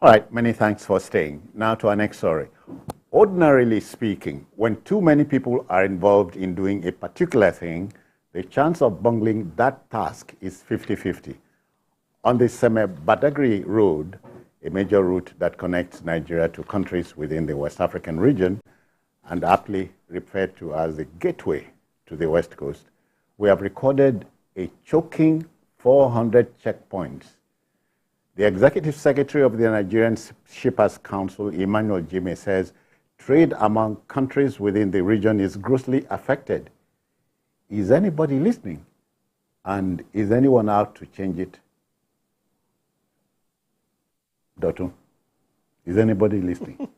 All right, many thanks for staying. Now to our next story. Ordinarily speaking, when too many people are involved in doing a particular thing, the chance of bungling that task is 50-50. On the Seme-Badagry road, a major route that connects Nigeria to countries within the West African region, and aptly referred to as the gateway to the West Coast, we have recorded a choking 400 checkpoints. The Executive Secretary of the Nigerian Shippers Council, Emmanuel Jime, says trade among countries within the region is grossly affected. Is anybody listening? And is anyone out to change it? Dotun, is anybody listening?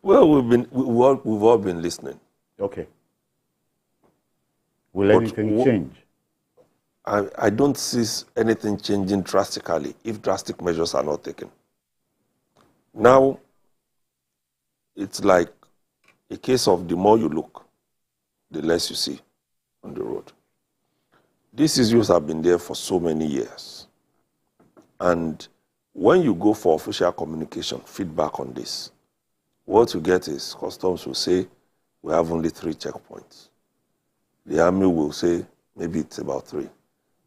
Well, we've all been listening. Okay. Will anything change? I don't see anything changing drastically if drastic measures are not taken. Now, it's like a case of the more you look, the less you see on the road. These issues have been there for so many years. And when you go for official communication, feedback on this, what you get is customs will say, we have only 3 checkpoints. The army will say, maybe it's about 3.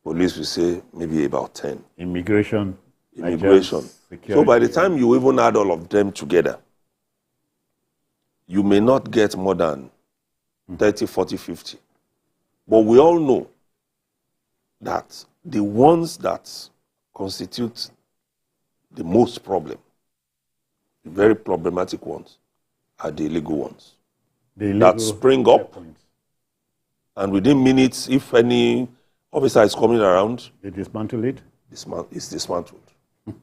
Police will say, maybe about 10. Immigration. Security. So by the time you even add all of them together, you may not get more than 30, 40, 50. But we all know that the ones that constitute the most problem, the very problematic ones, are the illegal ones. The illegal that spring up, and within minutes, if any officer is coming around, they dismantle it? It's dismantled. You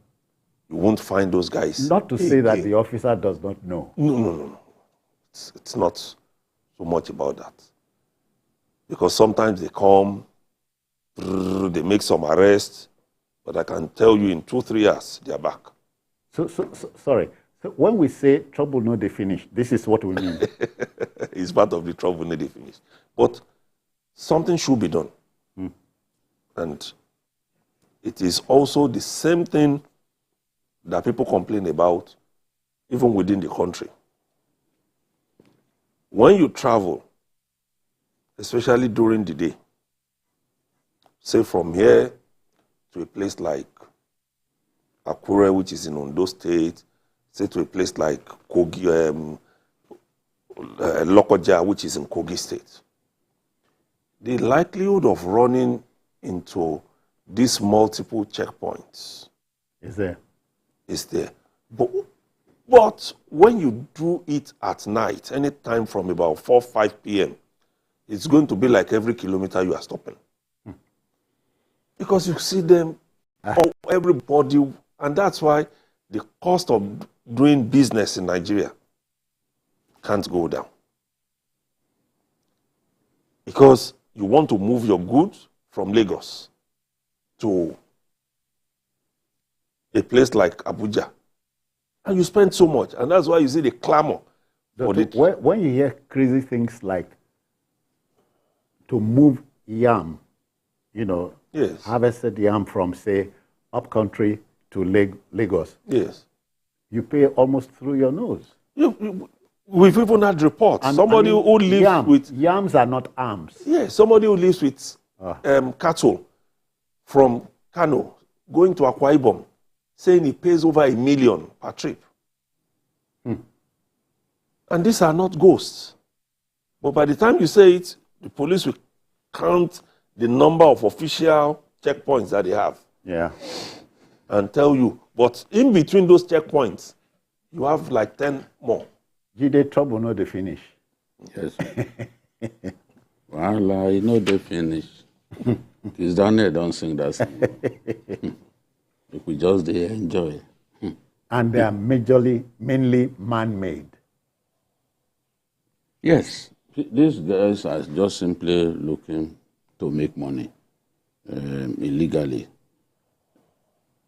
won't find those guys. Not to say that the officer does not know. No. It's not so much about that. Because sometimes they come, they make some arrests, but I can tell you in 2-3 hours, they are back. Sorry. So when we say trouble no dey finish, this is what we mean. It's part of the trouble no dey finish. But something should be done. And it is also the same thing that people complain about, even within the country. When you travel, especially during the day, say from here to a place like Akure, which is in Ondo State, say to a place like Kogi, Lokoja, which is in Kogi State, the likelihood of running into these multiple checkpoints is there. But when you do it at night, anytime from about 4-5 p.m., it's going to be like every kilometer you are stopping. Because you see them, everybody, and that's why the cost of doing business in Nigeria can't go down. Because you want to move your goods from Lagos to a place like Abuja, and you spend so much, and that's why you see the clamor. When you hear crazy things like to move yam, yes, harvested yam from, say, upcountry to Lagos, yes, you pay almost through your nose. We've even had reports. Somebody who lives with... Yams are not arms. Yes, somebody who lives with cattle from Kano going to Akwa Ibom, saying he pays over $1 million per trip. And these are not ghosts. But by the time you say it, the police will count the number of official checkpoints that they have. Yeah. And tell you. But in between those checkpoints, you have like 10 more. Jide trouble no dey finish. Yes. Well, you know they finish. It's down there, don't sing that song. If we just enjoy. And they are mainly man-made. Yes. These guys are just simply looking to make money illegally.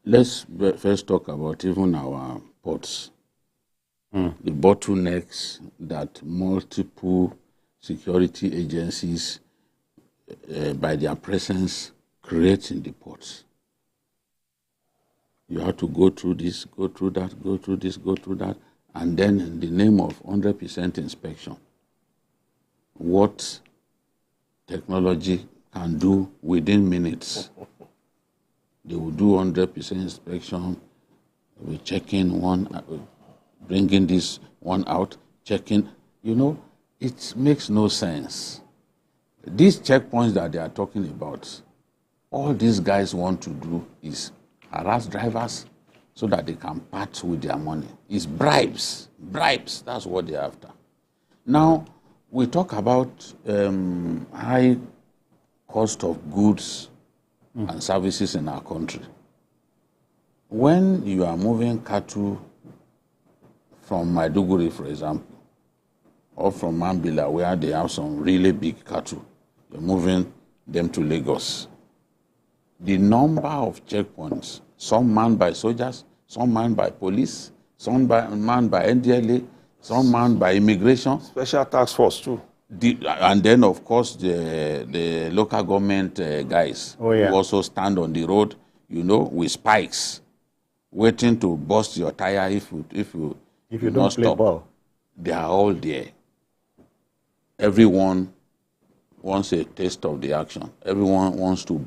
Let's first talk about even our ports. The bottlenecks that multiple security agencies, by their presence, create in the ports. You have to go through this, go through that, go through this, go through that. And then in the name of 100% inspection, what technology can do within minutes. They will do 100% inspection, we're checking one, bringing this one out, checking. It makes no sense. These checkpoints that they are talking about, all these guys want to do is harass drivers so that they can part with their money. It's bribes. Bribes, that's what they're after. Now, we talk about high cost of goods and services in our country. When you are moving cattle from Maiduguri, for example, or from Mambila, where they have some really big cattle, you're moving them to Lagos. The number of checkpoints, some manned by soldiers, some manned by police, some manned by NDLA, some manned by immigration. Special task force too. And then, of course, the local government guys who also stand on the road, with spikes, waiting to burst your tire if you don't play ball. They are all there. Everyone wants a taste of the action. Everyone wants to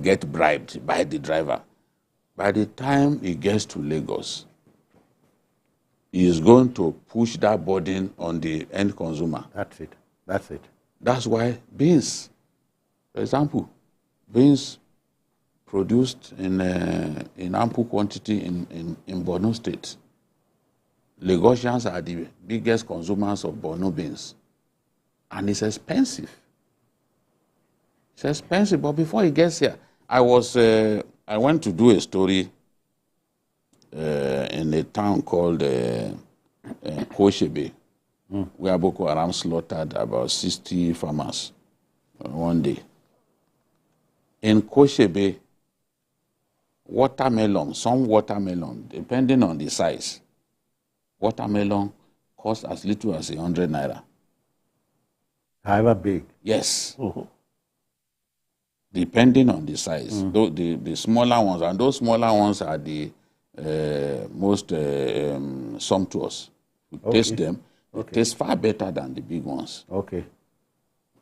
get bribed by the driver. By the time he gets to Lagos, he is going to push that burden on the end consumer. That's it. That's why beans, for example, beans produced in ample quantity in Borno State. Lagosians are the biggest consumers of Borno beans. And it's expensive. It's expensive, but before it gets here, I went to do a story in a town called Koshebe, where Boko Haram slaughtered about 60 farmers one day. In Koshebe, some watermelon, depending on the size, watermelon costs as little as 100 naira. However big? Yes. Depending on the size. The smaller ones, and those smaller ones are the most sumptuous. You taste them, it tastes far better than the big ones. Okay.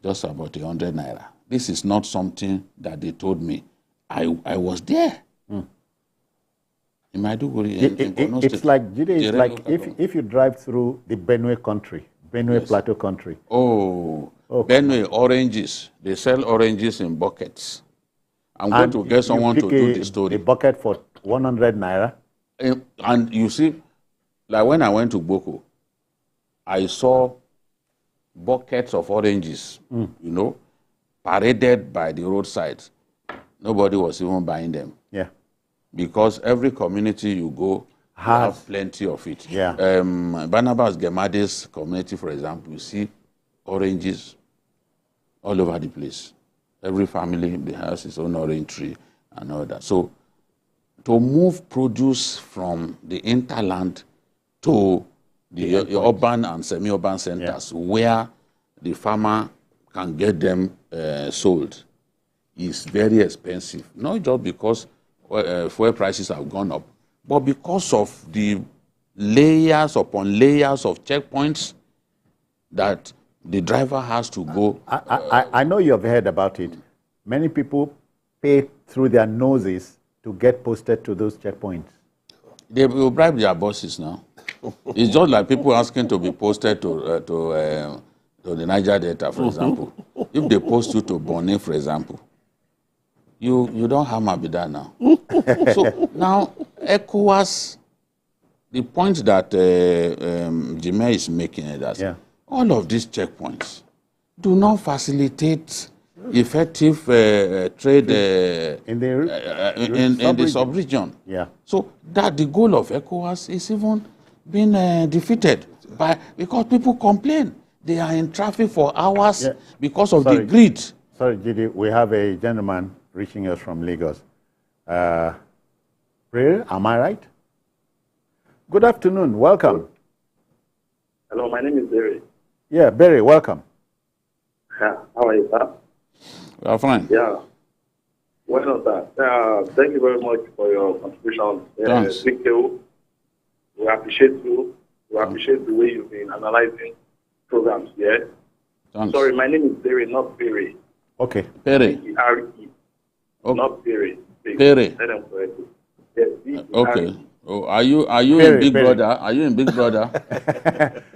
Just about 100 naira. This is not something that they told me. I was there. In Maiduguri, it's like, Jide, it's like if you drive through the Benue country, Benue Plateau country. Oh, okay. Benue, oranges. They sell oranges in buckets. I'm going to get someone to do the story. A bucket for 100 naira. And you see, like when I went to Boko, I saw buckets of oranges, paraded by the roadside. Nobody was even buying them. Yeah. Because every community you go, have plenty of it. Yeah. Barnabas Gemade's community, for example, you see oranges all over the place. Every family has its own orange tree and all that. So to move produce from the hinterland to the urban and semi-urban centers where the farmer can get them sold is very expensive. Not just because fuel prices have gone up, but because of the layers upon layers of checkpoints that the driver has to go. I know you have heard about it. Many people pay through their noses to get posted to those checkpoints. They will bribe their bosses now. It's just like people asking to be posted to the Niger Delta, for example. If they post you to Bonny, for example, you don't have Mabida now. So now, ECOWAS, the point that Jime is making is that all of these checkpoints do not facilitate effective trade in the sub-region. Yeah. So that the goal of ECOWAS is even being defeated because people complain. They are in traffic for hours because of the greed. Sorry, Gidi, we have a gentleman reaching us from Lagos. Prayer, am I right? Good afternoon, welcome. Hello, my name is Barry. Yeah, Barry, welcome. How are you, sir? We are fine. Yeah. Why not that? Thank you very much for your contribution. Thanks. Thank you. We appreciate you. We appreciate the way you've been analyzing programs. Yeah. Thanks. Sorry, my name is Barry, not Barry. Okay. Perry. B-E-R-E. Okay. Not Barry. Perry. Let them correct it. Yes, B-E-R-E. Okay. Oh, are you Perry, in Big Perry. Brother? Are you in Big Brother?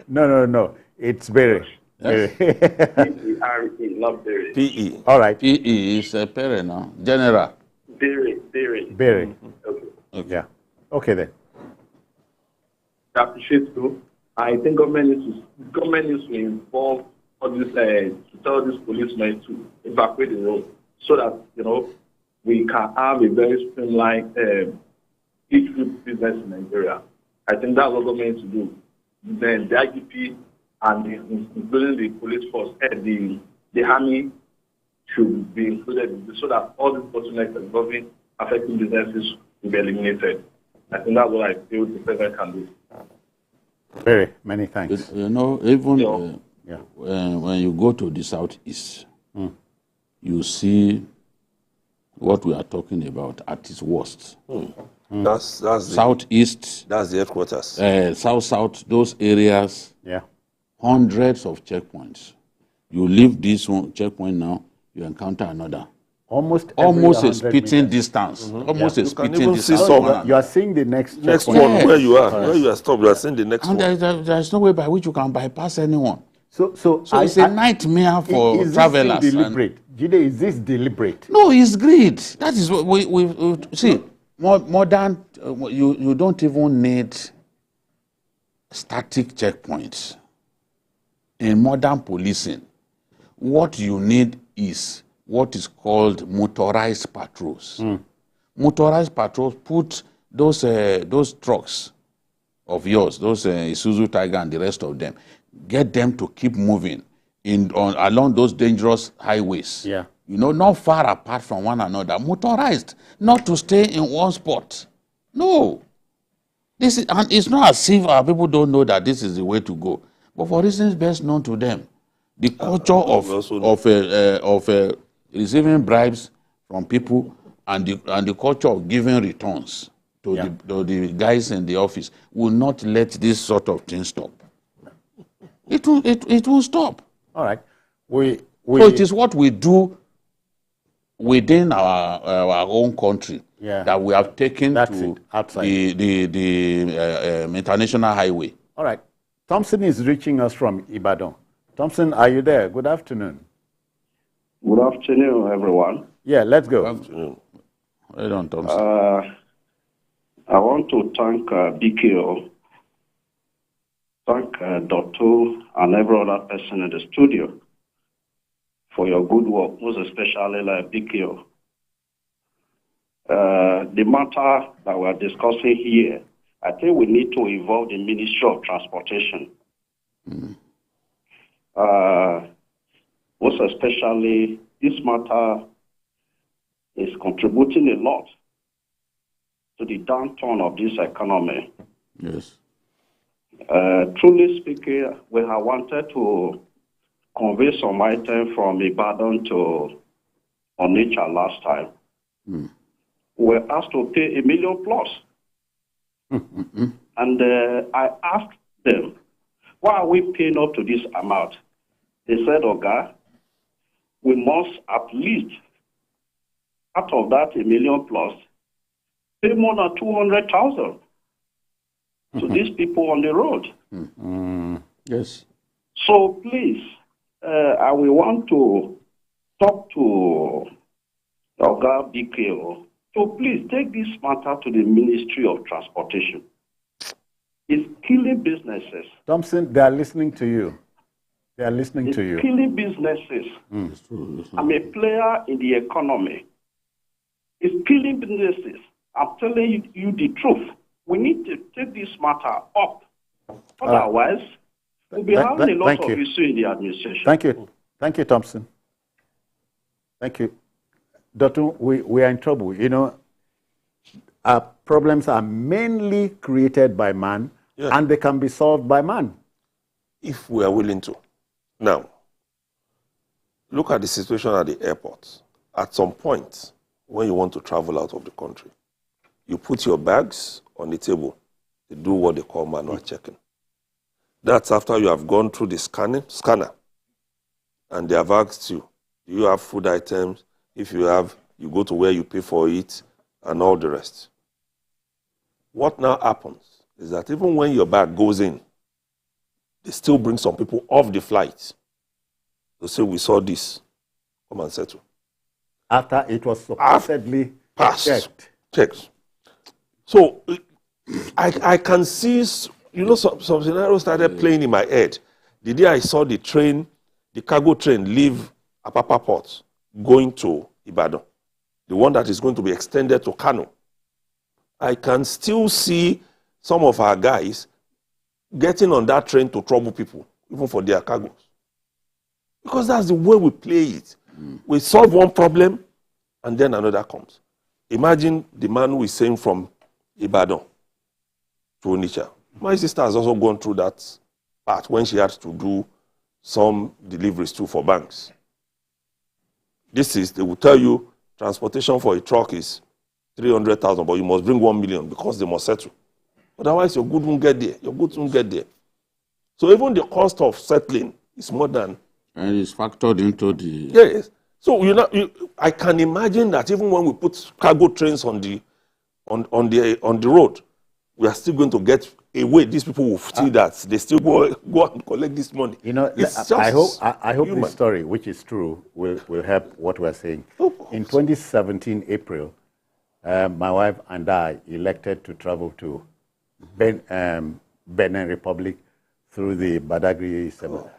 No. It's Barry. Yes. B-E-R-E, not Barry. PE. All right. PE is Perry now. General. Barry. Barry. Okay. Yeah. Okay then. I appreciate you. I think government needs to involve all this, to tell these policemen to evacuate the road so that, we can have a very streamlined each business in Nigeria. I think that's what government needs to do. Then the IGP and including the police force and the army should be included so that all these bottlenecks involving affecting businesses will be eliminated. I think that's what I feel the president can do. Very many thanks. Even when you go to the southeast, you see what we are talking about at its worst. That's Southeast, that's the headquarters. south, those areas, Yeah. hundreds of checkpoints. You leave this one checkpoint now, you encounter another. Almost A 100 spitting meters. distance. Almost a You can spitting even see distance. some. You are seeing the next Next checkpoint. one, Yes. where you are stopped, you are seeing the next And one. there's no way by which you can bypass anyone. So So it's a nightmare for is travelers. This deliberate? Jide, is this deliberate? No, it's greed. That is what we see. Modern, you don't even need static checkpoints. In modern policing, what you need is what is called motorized patrols. Motorized patrols put those trucks of yours, those Isuzu Tiger and the rest of them, get them to keep moving along those dangerous highways. Yeah. Not far apart from one another. Motorized, not to stay in one spot. No. And it's not as if our people don't know that this is the way to go. But for reasons best known to them, the culture of receiving bribes from people and the culture of giving returns to the guys in the office will not let this sort of thing stop. It will stop. All right. So it is what we do within our own country that we have taken to the international highway. All right. Thompson is reaching us from Ibadan. Thompson, are you there? Good afternoon. Good afternoon, everyone. Yeah, let's go. Good afternoon. Well done, Thompson. I want to thank BKO, thank Dr. and every other person in the studio for your good work, most especially like BKO. The matter that we are discussing here, I think we need to involve the Ministry of Transportation. Most especially, this matter is contributing a lot to the downturn of this economy. Yes. Truly speaking, we have wanted to convey some items from Ibadan to Onitsha last time. We were asked to pay $1 million plus. And I asked them, why are we paying up to this amount? They said, Oga, we must at least, out of that $1 million plus, pay more than 200,000 to these people on the road. Yes. So please, I will want to talk to Oga BKO. So please take this matter to the Ministry of Transportation. It's killing businesses. Thompson, they are listening to you. They are listening to you. It's killing businesses. It's true. I'm a player in the economy. It's killing businesses. I'm telling you the truth. We need to take this matter up. Otherwise, we'll be having a lot of issues in the administration. Thank you. Thank you, Thompson. Thank you. Doctor, we are in trouble. Our problems are mainly created by man, and they can be solved by man. If we are willing to. Now, look at the situation at the airport. At some point, when you want to travel out of the country. You put your bags on the table. They do what they call manual checking. That's after you have gone through the scanner, and they have asked you, do you have food items? If you have, you go to where you pay for it, and all the rest. What now happens is that even when your bag goes in, they still bring some people off the flight. They say, we saw this. Come and settle. After it was supposedly checked. So I can see, some scenarios started playing in my head. The day I saw the cargo train leave Apapa Port going to Ibadan, the one that is going to be extended to Kano, I can still see some of our guys getting on that train to trouble people, even for their cargoes. Because that's the way we play it. We solve one problem, and then another comes. Imagine the man who is saying from Ibadan to Onitsha. My sister has also gone through that part when she had to do some deliveries too for banks. They will tell you transportation for a truck is 300,000, but you must bring 1 million because they must settle. Otherwise, your goods won't get there. Your goods won't get there. So even the cost of settling is more than... And it's factored into the... Yes. So I can imagine that even when we put cargo trains on the road, we are still going to get away. These people will see that they still go and collect this money. I hope this story, which is true, will help what we're saying. In 2017 April, my wife and I elected to travel to Benin Republic through the Badagry Seme.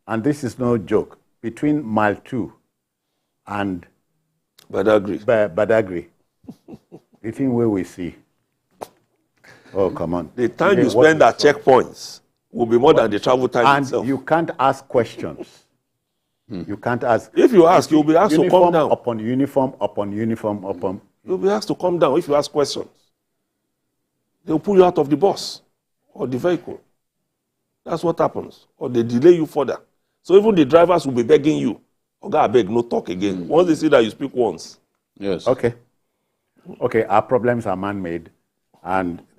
And this is no joke, between mile 2 and Badagry, the thing where we see. Oh, come on. The time you spend at checkpoints will be more than the travel time itself. And you can't ask questions. You can't ask. If you ask, you'll be asked to come down. Upon uniform, upon uniform, upon. You'll be asked to come down if you ask questions. They'll pull you out of the bus or the vehicle. That's what happens. Or they delay you further. So even the drivers will be begging you, Oga, I beg, no talk again. Once they see that you speak once. Yes. Okay, our problems are man-made, and